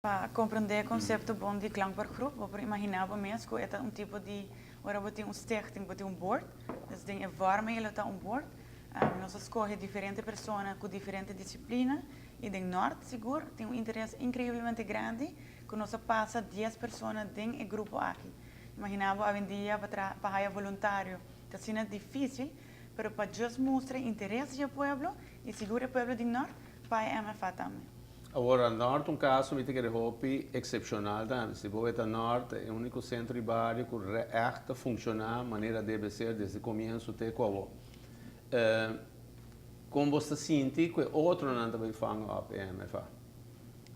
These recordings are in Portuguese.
Para compreender o conceito bom de klankbordgroep, vou imaginar mesmo que é tipo de, agora vou ter stichting, vou ter board, dus tem é warme ele tá board, nós escolhe diferentes pessoas com diferentes disciplinas e de norte seguro tem interesse incrivelmente grande que nós passa 10 pessoas dentro do grupo aqui. Imaginava hoje em dia para voluntário, está sendo difícil, mas para just mostrar interesse do povo e seguro o povo de norte para a MFA também. Agora, Norte, caso que é hopi excepcional, se você Norte é o único centro de bairro que echt funciona de maneira deve ser desde o começo até agora. Como você sente que outro não vai fazer op MFA?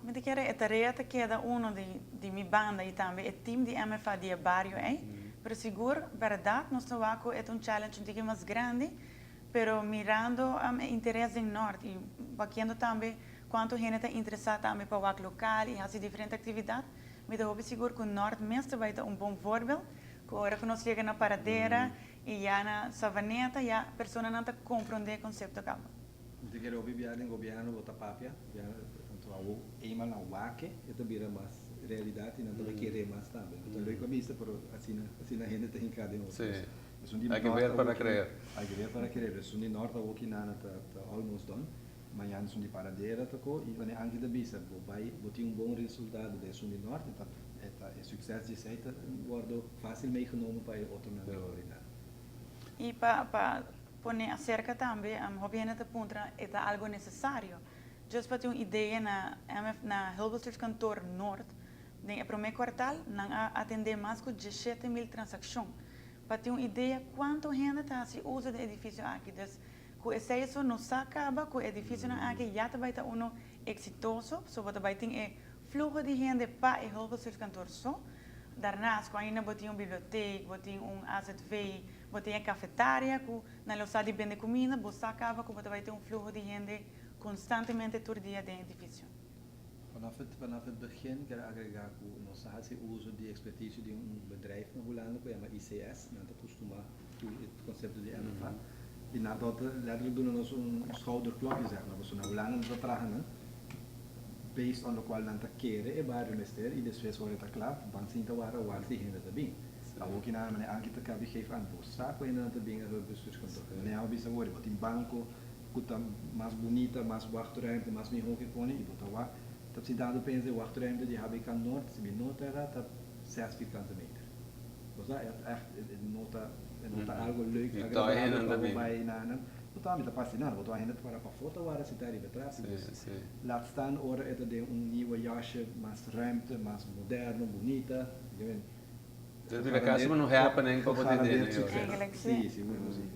Me quero é tarefa que é de minha banda e também o time de MFA de bairro, Pero seguro, verdade, nós estamos é challenge um pouco mais grande, pero mirando interesse em norte e bakendo também quanto gente está interessada também para o local e fazer diferentes atividades, me dou seguro que o norte mesmo vai dar bom voorbeeld. Que agora que nós chegamos na paradeira e já na savaneta, já a pessoa não está compreendendo o conceito do campo. Eu quero ouvir o governo botar papia, então eenmaal na wake, itu bira mais realidade e não vai querer mais também. Então eu comecei por assim a gente tem que cada Sim. Hay que ver para creer. Hay que ver para creer. Então de norte ao que nada está almost done. Amanhã são de paradeira tocou e quando antes da bisa vai ter bom resultado de sul de norte então é sucesso de seita guardo fácil meio genomen para outro na realidade. E para poner acerca também a governo da punta é algo necessário. Just para ter uma ideia na Hilversum Kantoor Norte, no primeiro quartal não atender mais que 17.000 transações. Para ter uma ideia quanto gente está se usa do edifício aqui. Com isso não se acaba com o edifício aqui já vai estar exitoso, só vai ter fluxo de gente para o Hilversum Kantoor só. Daarnaast, quando ainda botem uma biblioteca, botem AZV, botem a cafeteria, que na loja de vender comida, você acaba com vai ter fluxo de gente constantemente todo dia dentro do edifício. Vanaf het begin quero agregar que nós fazemos uso de expertise de bedrijf na Holanda que chama ICS, não está acostumado com o conceito de MFA. E na dota letterlijk doen nós schouderklopje zeg maar, dus na Holanda nós trabalhamos based on the qual nanta kere e bairro mester e después hoor het klaar van zien te waren waar die heen te bing. Nou ook in aan meneer aankita kabi geef aan bos saco en te bing het bestuurskantoor. Meneer hou bisa hoor wat in banco kuta mais bonita, mais wachtruimte, mais meer hoog gekone e bota wa. Dat se dado pense wachtruimte die heb ik aan noord, se bin nota era dat 6 vierkante meter. Dus dat echt nota algo leuk agradável bij nanen. Então, me está fascinando, vou ainda para a foto agora se está aí atrás. Laat staan, ora é de nieuwe jasje, mais ruimte, mais moderno, bonita. Dus de casa não happening para poder Eigenlijk sim.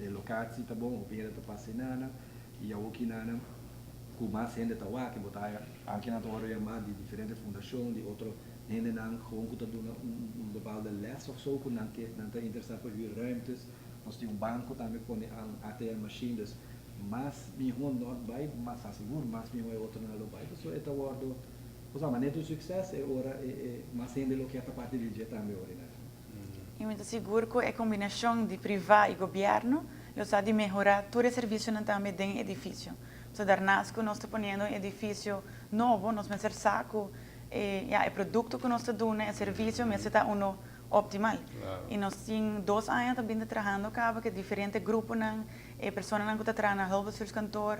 A locatie está bom, o verde está fascinando e a outra nana, com mais gente está lá, que botar aqui na hora chamar de diferentes fundações, de outro gente não gewoon que está dando bepaalde les of zo, que não está interessado por vir ruimtes. Nós temos banco também com ATM machines, mas melhor não vai, mas seguro, mas melhor é outro não vai. Então é tawado, a maneira do sucesso é ora mas ainda o que é a parte do dia também ora, né? E muito seguro que a combinação de privado e governo, eles de melhorar todo o serviço também dentro do edifício. So daarnaast que nós estamos ponendo edifício novo, nós vamos ser saco, o produto que nós estamos dando, o serviço, mas está optimal. Claro. E nós temos 2 anos também trabalhando com que diferentes grupos, pessoas que estão trabalhando no Hilversum Kantoor,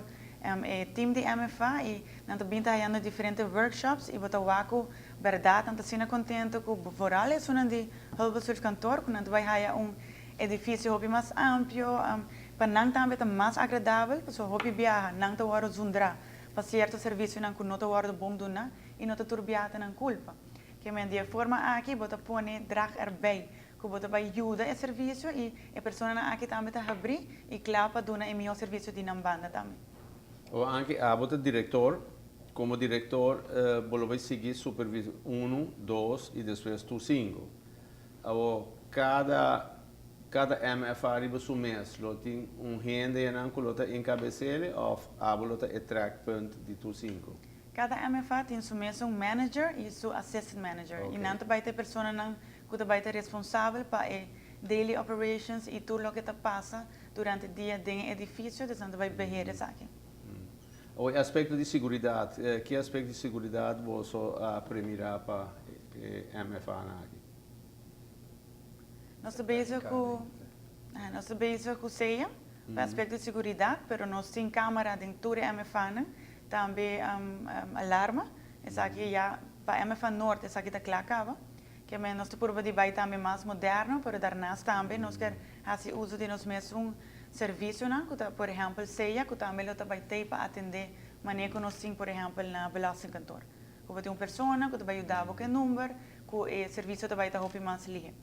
time de MFA e nós também trabalhando diferentes workshops e botar o verdade, nós estamos contentes com o voral é de Hilversum Kantoor, que nós vai edifício mais amplo, para nós também mais agradável, para o viajar, não te hora zundra, para certo serviço não te hora bom dona e não te turbiata não culpa. Que de forma aqui, bota põe drag erbij, que bota vai ajuda o serviço e a pessoa aqui também está abrir e claro para dar o melhor serviço de não banda também. Ou anche a bota diretor, como diretor, vai seguir supervisão 1, 2 e depois tu 5. Ou cada MFA arriba su mês, tem rende em cabeceira ou a bolota é trackpoint de tu 5. Cada MFA tem seu mesmo manager e seu assistant manager. Okay. E não vai ter pessoa que vai ter responsável para daily operations e tudo o que passa durante o dia dentro do edifício, então vai berrer isso aqui. O aspecto de seguridade, que aspecto de seguridade você premirar para MFA aqui? Nós trabalhamos com ceia, para aspecto de segurança, mas nós temos câmera dentro da MFA, também alarma, essa aqui já, para MFA Norte, essa aqui está clara, que nós temos de vai também mais moderno, mas daarnaast também nós queremos fazer uso de nós mesmos serviço, por exemplo, ceia, que também nós vai ter para atender maneira que nós temos, por exemplo, na belastingkantoor. Que vai ter uma pessoa que vai ajudar com o número, que o serviço vai estar mais ligeiro.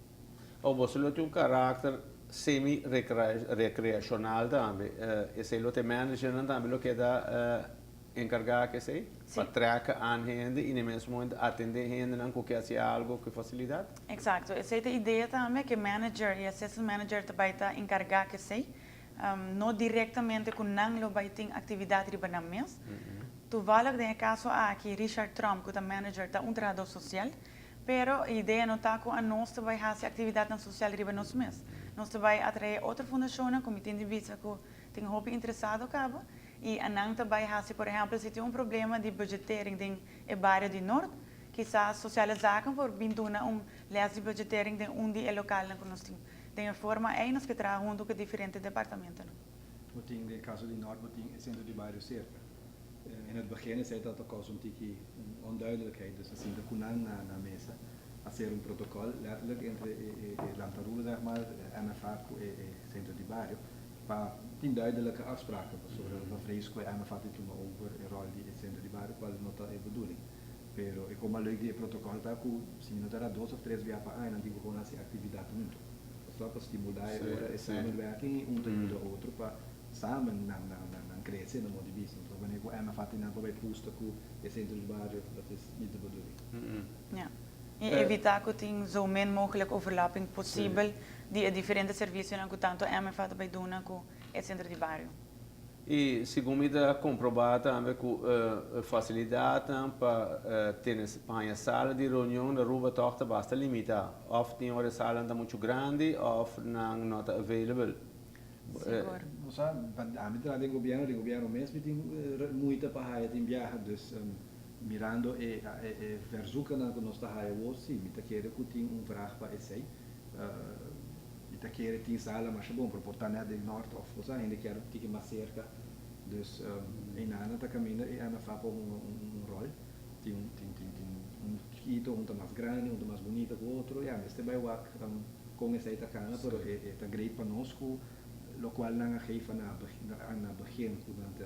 Ou você tem caráter semi-recreacional também. Esse é o manager também lo que dá encargar que sei, para trazer a gente e no mesmo momento atender a gente não que hace algo que facilidade. Exato. Essa é a ideia também que manager e assistant manager vai estar encargar que sei, não diretamente com não vai ter atividade de na mês. Toevallig in caso aqui Richard Trump, que é manager da trabalhador social, pero a ideia não está com a nossa vai fazer atividade social riba nós mesmos. Nós vai atrair outra fundação, como tem de vista que tem hobby interessado acaba, e a não vai fazer, por exemplo, se tem problema de budgetering em bairro de Norte, quizás socializar por vindo les de budgetering de dia local que nós temos. De uma forma é nós que trabalhamos junto com diferentes departamentos. No caso de Norte, tem centro de bairro cerca. In het begin zei dat ook al zo'n tikkie onduidelijkheid, dus we zien de Kunan na mesa, hacer un protocolo, letterlijk entre Lantarula, zeg maar, MFA en Centro di Barrio, maar 10 duidelijke afspraken, zoals we vrees que MFA dit toen over een rol die het Centro di Barrio, qual not é bedoeling. Pero e como leuk die protocolo tá com, se não terá 2 of 3 via para não digo com essa atividade muito. Só para estimular a samenwerking, um do outro para samen na crescer no modo de business. Então, quando a MFA tem nada para posto com o Centro di Barrio, dat is niet de bedoeling. Ja. E evitar que tenha zo min mogelijk overlapping possível de diferentes serviços que tanto a MFA vai doen com o Centro di Barrio. E segundo me comprovar também que facilidade para ter uma sala de reunião na rua tochter basta limitar. Of tem uma sala muito grande, of não not available. Não sabe, a mitad do governo mesmo tem muita para viajar, dus mirando e verzoeken que nós está aí sim, me querer que tem vraag para esse me querer tem sala, mas bom, para portar net de norte of coisa, ainda quero que mais cerca, dus em nada tá caminhando e ela faz rol, tem quito mais grande, mais bonito que o outro, e este vai work com essa ita cana, pero é great para nós lo qual não geeft na begin durante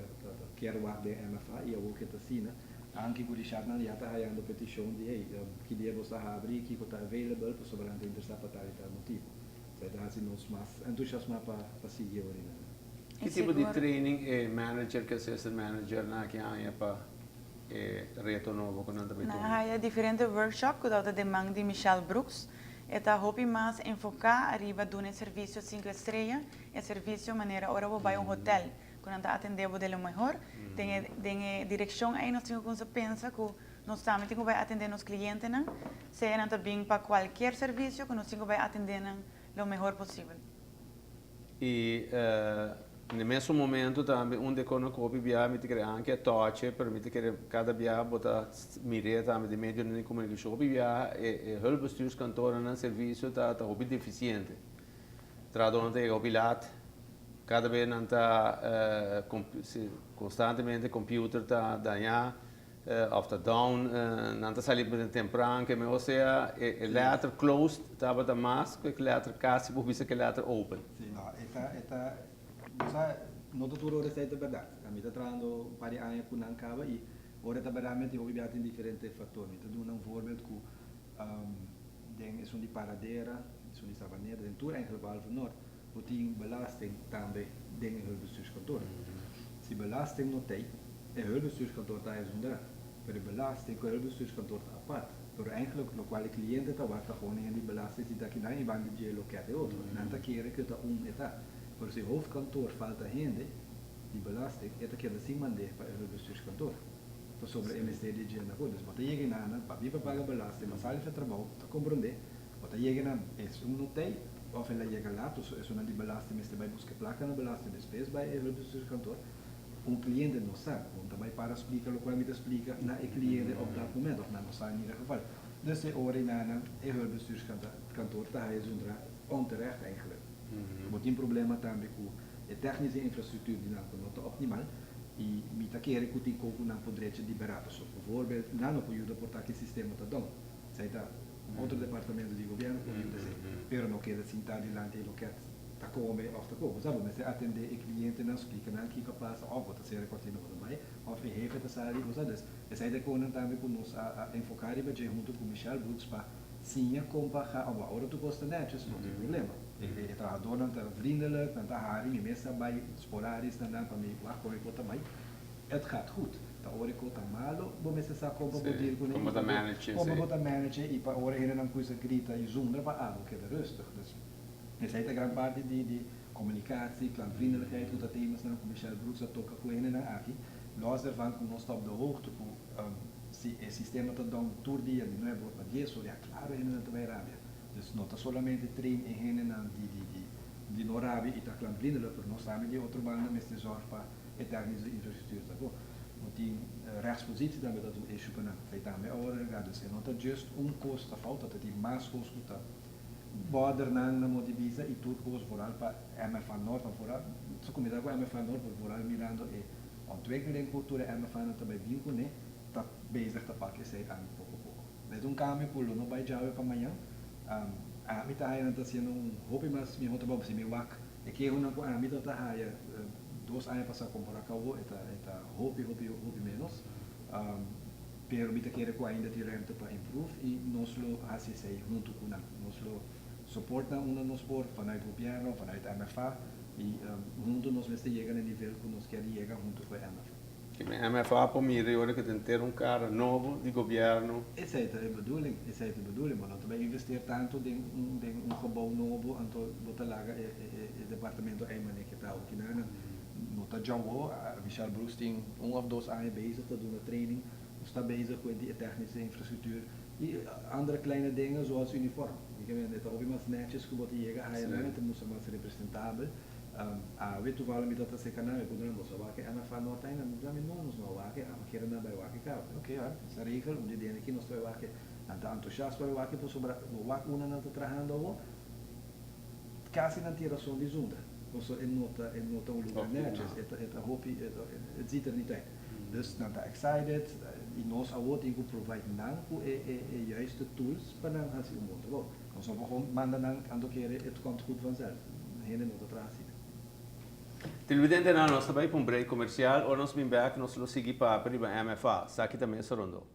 quero work de MFA e eu que tá assim, anche con Richard já está havendo petição de que dia você abrir, que está available para sobrante interessar para tal motivo. Então assim nós mais entusiasmados para seguir agora. Que tipo de training é manager que assistant manager na que há para reto novo com nada bem? Há diferentes workshops que dá de mão de Michelle Brooks. Eta hopi mais enfocar arriba de um serviço 5 estrelas, é serviço maneira ora vai hotel, quando anda atender o dele melhor, tem direção aí nós temos que pensar que nós também temos que atender nos clientes, não? Se não também para qualquer serviço que nós temos que atender o melhor possível. E no mesmo momento também onde quando copy via me tigre anche touch permite que cada via bota mire também de meio de comunicação via e hulpbestuurskantoor en serviço tá hobby deficiente tradonte e opilat cada vez não tá constantemente computer tá danhar of the down não tá salindo bem temprano que ou seja letter closed tá bota mask que letter casi por vista que letter open. Sim, não, não tudo ora está verdade. A mim está trazendo para a com não acaba e ora está verdade eu vi em diferentes fatores. Então dou um voorbeeld que tem é de paradeira, é de sabaneira, tem tudo em Valve Norte. O tem belasting também tem hulpbestuurskantoor. Se belasting não tem, é hulpbestuurskantoor está zonder. Pero belasting com hulpbestuurskantoor está apart. Pero eigenlijk lo quale cliente está wacht gewoon in die belasting zit dat je dan in band de loket outro. Não está querer que está eta. Por se hoofdkantoor falta gente, die belasting, é que eles se mandam para o bestuurskantoor. Então sobre o MSD de na coisa, bota aí na, para vir pagar belasting, mas sai de trabalho, tá compreender. Bota aí na, é não tem, of ela chega lá, então é uma de belasting, mas vai buscar placa na belasting, depois vai o bestuurskantoor. cliente não sabe, então também para explicar o que ele explica na cliente op dat moment, of na nossa in ieder geval. Dus de ori na e hulpbestuurskantoor te hij zonder onterecht eigenlijk. Maar die problemen também com a technische infrastructuur die não optimal e mita kere kuti koku não poderia liberar so bijvoorbeeld não pode portar que sistema tá dom. Sei tá outro departamento de governo pode dizer, pero não queda sentar diante do que tá come of tá como, sabe? Mas atender o cliente não explica não que capaz ou bota ser cortina por mais ou fez a sair coisas. Essa ideia com também com nós a enfocar e bater junto com Michel Brooks para sim comparar a hora tu gosta netjes, não tem problema. E trabalhador não está vriendelijk, não está haring, e meestal bij sporadisch dan para mim, waar kom ik wat mij? Het gaat goed. Da ora ik wat malo, bo me se sa como bodir com como da manager, como bota manager e para ora ele não coisa grita e zonder para algo que é rustig. Dus essa é a grande parte de comunicatie, klantvriendelijkheid, hoe dat thema's dan com Michel Brooks dat toca com ele na aqui. Los ervan com nós op de hoogte com se o sistema está dando todo dia, não é bom, mas isso é claro ele não vai rábia. Dus não está solamente trein en henen die Norabi e está klantvriendelijk, maar nós samen die outro banden met de zorg para a technische infrastructuur daarvoor. Want die rechtspositie dan dat we issue kunnen feitame ora, dus não está just kost of fout dat het die mais kost está border na modibisa e tudo kost vooral para MFA Noord van vooral, zo kom je daar com MFA Noord vooral mirando e ontwikkeling cultura MFA não também vinco né, está bezig te pakken zij aan pouco a pouco. Met kami pulo no vai jawe para amanhã. A mita haya nanta sendo hopi mas mi hota bom se mi wak e que una ko a mita ta haya 2 anos passar comprar cabo eta hopi menos pero mita querer ko ainda ter renta para improve e nós lo assim sei junto com nós lo suporta nos por vanuit governo vanuit MFA e junto nós vamos chegar no nível que nós queremos chegar junto com a MFA. MFA para mim ora que tem ter cara novo de governo. Essa é a bedoeling, maar dat wij investeren tanto in gebouw novo, anto botalaga e departamento Eimane que está aqui na nota Jawo, Michel Brooks tem of 2 anos bezig te doen training, está bezig met die technische infrastructuur e andere kleine dingen zoals uniform. Ik heb net al iemand netjes gebouwd die je gaat het moet maar representabel. Weet toevallig dat dat zeker nou, ik bedoel dat zo waken en van Noord en dan zijn we nog waken, maar keren naar bij waken kaart. Oké, dat is een regel, om die dingen nog twee waken, en de enthousiasme bij waken, dus we waken una na te trabajando, quase na tiração de zunda. Então ele nota lugar netjes, het ziet er niet uit. Dus dan tá excited, e nós a outra tem provide nanco e juiste tools para não fazer o mundo. Bom, nós só vamos mandar nanco quando querer, het komt goed vanzelf. Geen nota atrás. Televidente na nostra bai para um break comercial, ou nós vim back, nós lo segui para a MFA, sa aqui também é Sorondo.